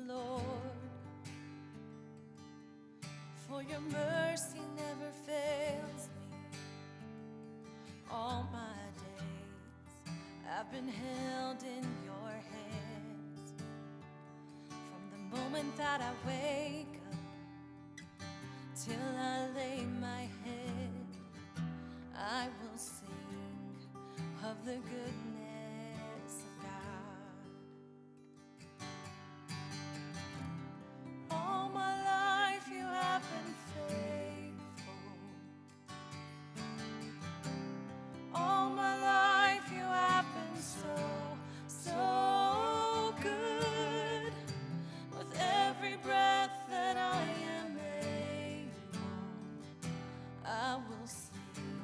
Lord, for your mercy never fails me. All my days I've been held in your hands. From the moment that I wake up till I lay my head, I will sing of the goodness of God. All my life you have been faithful. All my life you have been so good. With every breath that I am able, I will sing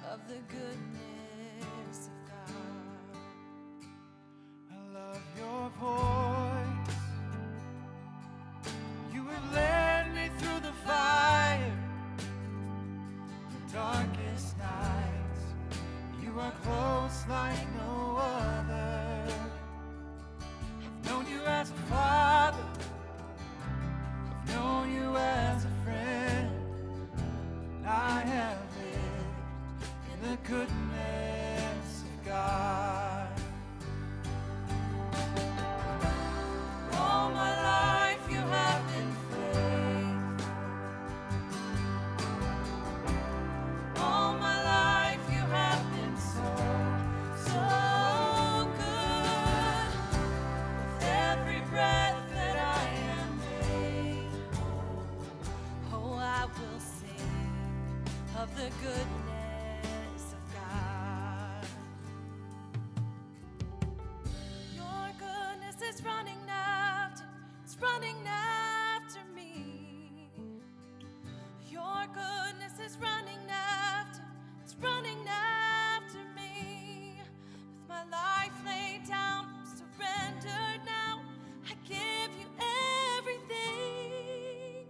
of the goodness of God. I love your voice. You have led me through the fire, the darkest nights. You are close like no other. I've known you as a father. I've known you as a friend. I have lived in the goodness of God. All my life you have been faithful. All my life you have been so good. With every breath that I am able, oh, I will sing of the goodness of God. Your goodness is running after, it's running after me. Your goodness is running after, it's running after me. With my life laid down, surrendered now, I give you everything.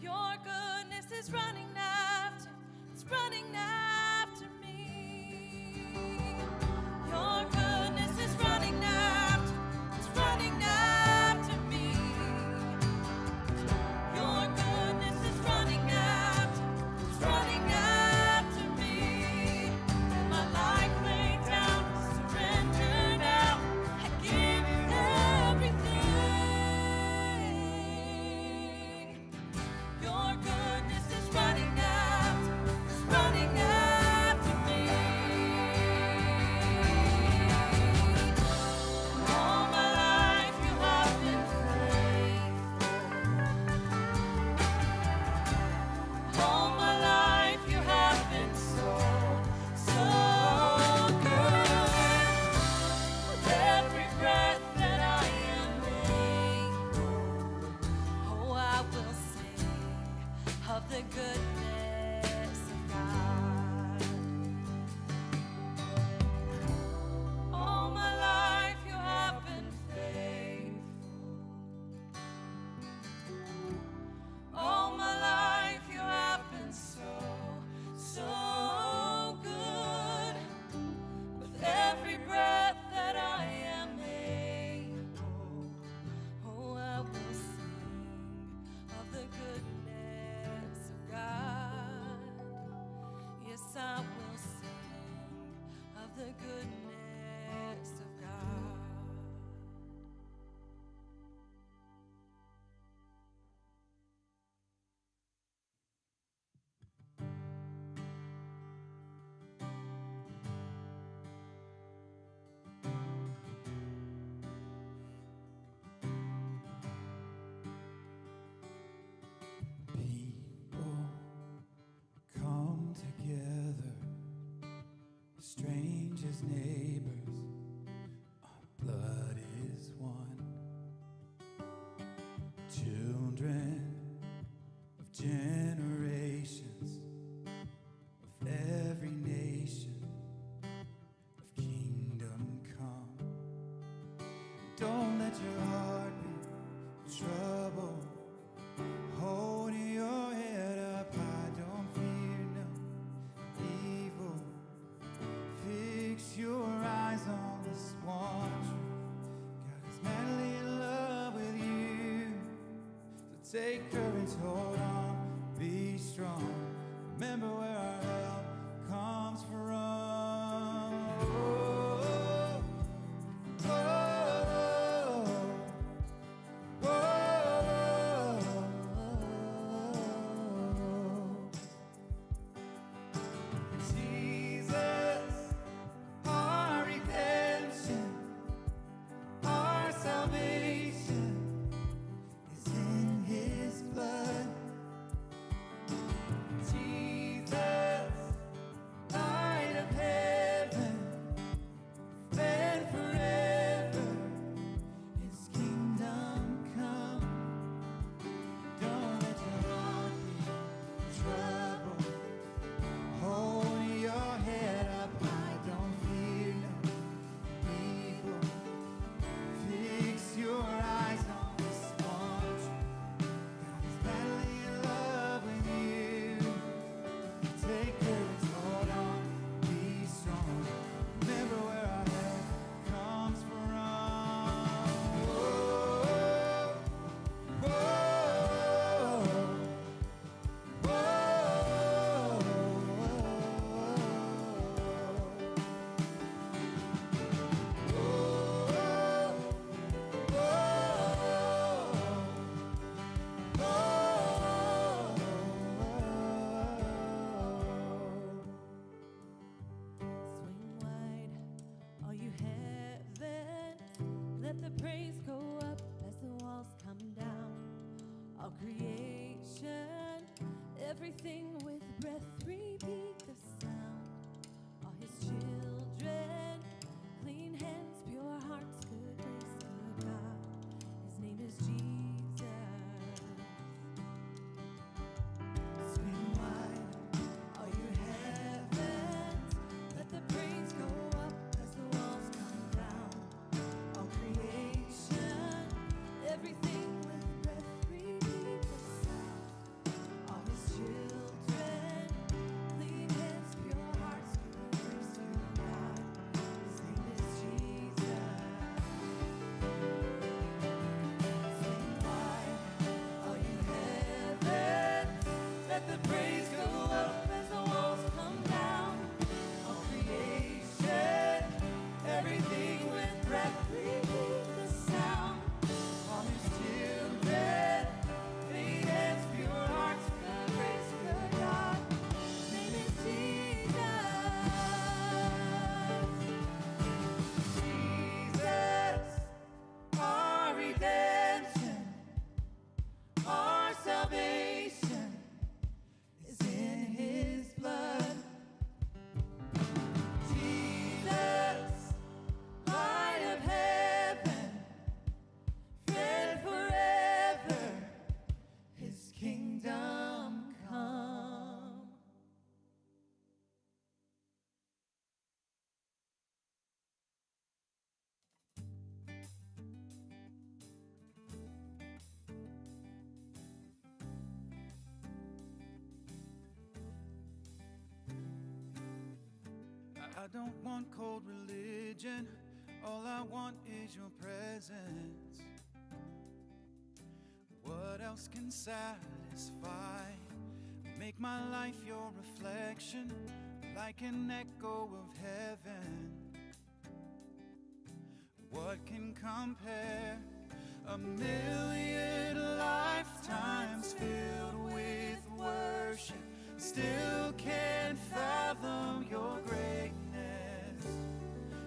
Your goodness is running after, it's running after me. Your goodness is running after, it's running after me. Your goodness is running after, it's running after me. My life laid down, surrender now, I give you everything. Your goodness is running strangers, neighbors, our blood is one. Children of generations, of every nation, of kingdom come. Don't let your heart be troubled. Hold your head up high, don't fear no evil. Fix your eyes on this one truth. God is madly in love with you. So take courage, hold on, be strong. Remember where our help comes from. Swing wide, all you heavens. Let the praise go up as the walls come down. All creation, everything with breath, repeat the sound. All his children, clean hands, pure hearts, good grace, good God. His name is Jesus. Swing wide, all you heavens. Let the praise go up as the walls come down. All creation, everything with breath, repeat the sound. All his children, clean hands, pure hearts, good grace, good God. His name is Jesus. Swing wide, all you heavens. Let the praise go up as the walls come down. All creation, everything with breath, repeat the sound. All his children, clean hands, pure hearts, good grace, good God. His name is Jesus. Jesus, our redemption, our salvation is in his blood. Jesus, light of heaven, friend forever, his kingdom come. I don't want cold religion, all I want is your presence. What else can satisfy? Make my life your reflection, like an echo of heaven. What can compare? A million lifetimes filled with worship still can't fathom your greatness.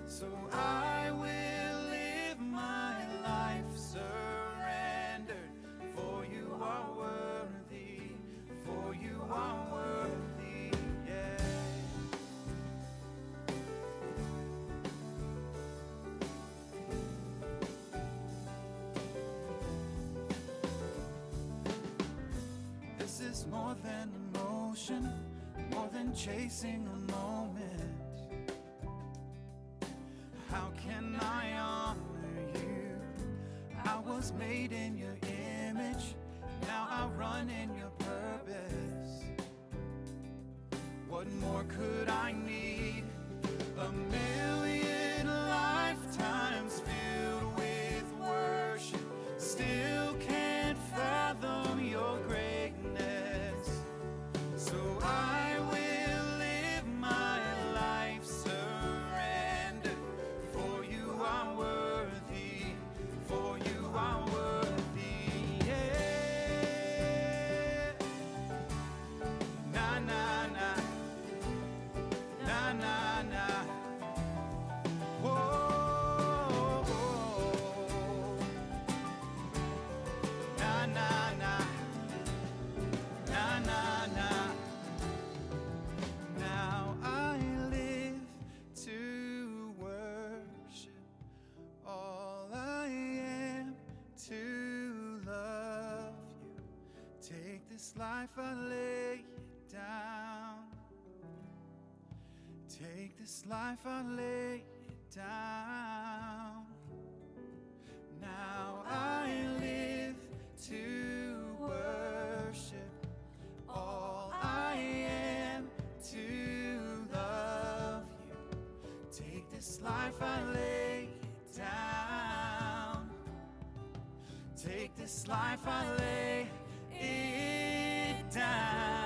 So I will live my life surrendered, for you are worthy, for you are worthy, yeah. more than emotion, more than chasing a moment. How can I honor you? I was made in your image, now I run in your purpose. What more could I need? A million lifetimes filled with worship, still can't fathom your greatness. So I will live my life surrendered. For you are worthy, for you are worthy, yeah. Na na na, na na na. Whoa, na na na, na na na. Now I live to worship. All I am to love you. Take this life, I lay it down. Take this life, I lay it down. Now I live to worship. All I am to love you. Take this life, I lay it down. Take this life, I lay it down.